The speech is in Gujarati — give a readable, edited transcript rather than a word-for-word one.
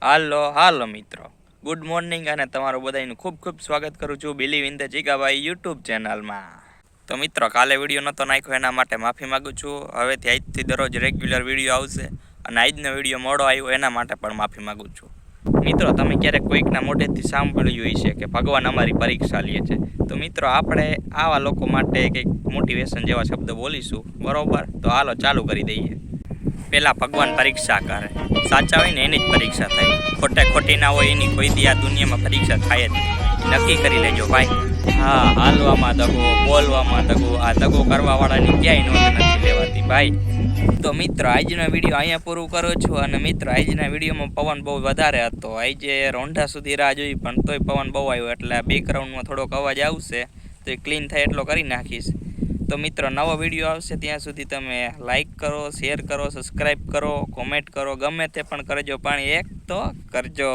હાલો મિત્રો, ગુડ મોર્નિંગ અને તમારું બધાનું ખૂબ ખૂબ સ્વાગત કરું છું બિલીવ ઇન ધ જીગાભાઈ યુટ્યુબ ચેનલમાં. તો મિત્રો, કાલે વિડીયો નહોતો નાખ્યો એના માટે માફી માગું છું. હવેથી આજથી દરરોજ રેગ્યુલર વિડીયો આવશે અને આજનો વિડીયો મોડો આવ્યો એના માટે પણ માફી માગું છું. મિત્રો, તમે ક્યારેક કોઈકના મોઢેથી સાંભળ્યું હશે કે ભગવાન અમારી પરીક્ષા લે છે. તો મિત્રો, આપણે આવા લોકો માટે કંઈક મોટિવેશન જેવા શબ્દ બોલીશું, બરોબર? તો હાલો ચાલુ કરી દઈએ. પહેલાં ભગવાન પરીક્ષા કરે, સાચા હોય ને એની જ પરીક્ષા થાય, ખોટી ના હોય એની કોઈ દી આ દુનિયામાં પરીક્ષા થાય જ નહીં. નક્કી કરી લેજો ભાઈ. હા, હાલવામાં દગો, બોલવામાં દગો, આ દગો કરવાવાળાની ક્યાંય નોંધ નથી લેવાતી ભાઈ. તો મિત્રો, આજનો વિડીયો અહીંયા પૂરું કરું છું. અને મિત્રો, આજના વિડીયોમાં પવન બહુ વધારે હતો. આજે રોંઢા સુધી રાહ જોઈ પણ તોય પવન બહુ આવ્યો, એટલે બેકગ્રાઉન્ડમાં થોડોક અવાજ આવશે તો એ ક્લીન થાય એટલો કરી નાખીશ. તો મિત્રો, નવો વિડીયો આવશે ત્યાં સુધી તમે લાઈક કરો, શેર કરો, સબસ્ક્રાઈબ કરો, કોમેન્ટ કરો, ગમે તે પણ કરજો, પણ એક તો કરજો.